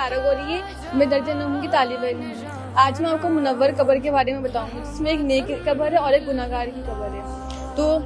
फारग हो रही है। मैं दर्जे नौम की तालिब इल्म हूँ। आज मैं आपको मुनव्वर कब्र के बारे में बताऊंगी, जिसमें एक नेक कब्र है और एक गुनाहगार की कब्र है। तो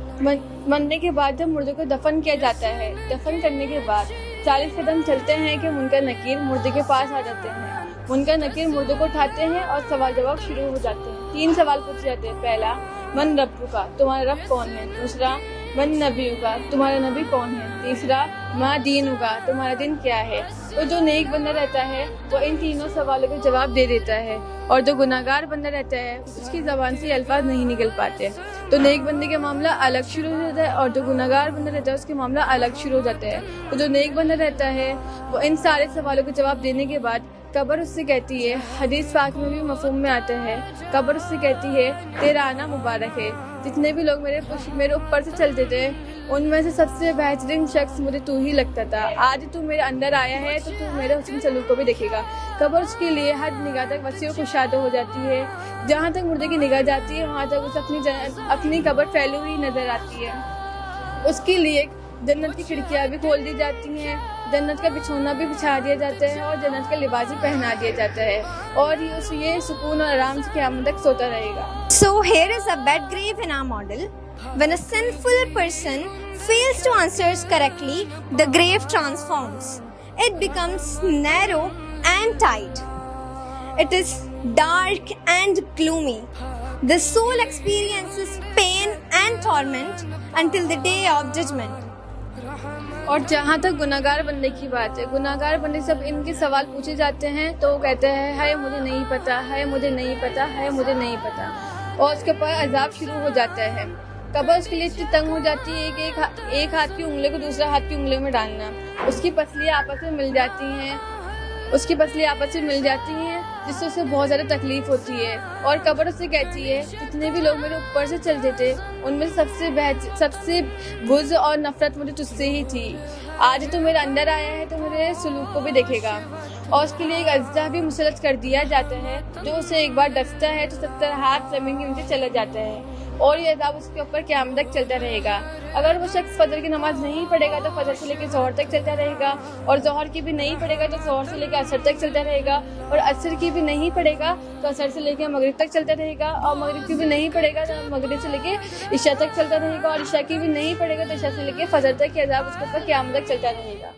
मरने के बाद जब मुर्दे को दफन किया जाता है, दफन करने के बाद 40 कदम चलते हैं कि मुनकर नकीर मुर्दे के पास आ जाते हैं। मुनकर नकीर मुर्दे को उठाते हैं और सवाल जवाब शुरू हो जाते हैं। 3 सवाल पूछे जाते हैं। पहला, मन रब्बुका, तुम्हारा रब कौन है। दूसरा, मन नबीयुका, तुम्हारा नबी कौन है। तीसरा, मा दीनुका, तुम्हारा दिन क्या है। तो जो नेक बंदा रहता है वो इन तीनों सवालों के जवाब दे देता है, और जो गुनाहगार बंदा रहता है उसकी ज़बान से अल्फाज नहीं निकल पाते। तो नेक बंदे का मामला अलग शुरू हो जाता है और जो गुनाहगार बंदा रहता है उसके मामला अलग शुरू हो जाता है। तो जो नेक बंदा रहता है वो इन सारे सवालों के जवाब देने के बाद कब्र उससे कहती है, हदीस पाक में भी मफ़हूम में आता है, कब्र उससे कहती है, तेरा आना मुबारक है। जितने भी लोग मेरे ऊपर से चलते थे उनमें से सबसे बेहतरीन शख्स मुझे तू ही लगता था। आज तू मेरे अंदर आया है तो तू मेरे हुस्न सलूक को भी देखेगा। कब्र उसके लिए हर निगाह तक वसी व कुशादा हो जाती है। जहाँ तक मुर्दे की निगाह जाती है वहाँ तक उसे अपनी कब्र फैली हुई नजर आती है। उसके लिए जन्नत की खिड़कियाँ भी खोल दी जाती हैं, जन्नत का बिछोना भी बिछा दिया जाता है और जन्नत का लिबास भी पहना दिया जाता है, और ये सुकून और आराम से क़यामत तक सोता रहेगा। So here is a bed grave in our model. When a sinful person fails to answer correctly, the grave transforms. It becomes narrow and tight. It is dark and gloomy. The soul experiences pain and torment until the day of judgment. और जहाँ तक गुनाहगार बंदे की बात है, गुनाहगार बंदे सब इनके सवाल पूछे जाते हैं तो वो कहते हैं, हाय मुझे नहीं पता, हाय मुझे नहीं पता, हाय मुझे नहीं पता, और उसके ऊपर अजाब शुरू हो जाता है। कब्र उसके लिए इतनी तंग हो जाती है कि एक हाथ की उंगली को दूसरा हाथ की उंगली में डालना, उसकी पसलियाँ आपस में मिल जाती हैं, जिससे उसे बहुत ज़्यादा तकलीफ होती है। और कब्र उससे कहती है, जितने भी लोग मेरे ऊपर से चलते थे उनमें सबसे बुग़्ज़ और नफरत मुझे तुझसे ही थी। आज तो मेरे अंदर आया है तो मेरे सलूक को भी देखेगा। और उसके लिए एक अज़्ज़ा भी मुसल्लत कर दिया जाता है, जो उसे एक बार डसता है तो 70 हाथ ज़मीन के नीचे चला जाता है, और ये अज़ाब उसके ऊपर क़यामत तक चलता रहेगा। अगर वो शख्स फजर की नमाज नहीं पढ़ेगा तो फजर से लेकर ज़ोहर तक चलता रहेगा, और ज़ोहर की भी नहीं पढ़ेगा तो ज़ोहर से लेकर असर तक चलता रहेगा, और असर की भी नहीं पढ़ेगा तो असर से लेकर मगरिब तक चलता रहेगा, और मगरिब की भी नहीं पढ़ेगा तो मगरिब से लेकर इशा तक चलता रहेगा, और इशा की भी नहीं पढ़ेगा तो इशा से लेकर फजर तक। ये अज़ाब उसके ऊपर क़यामत तक चलता रहेगा।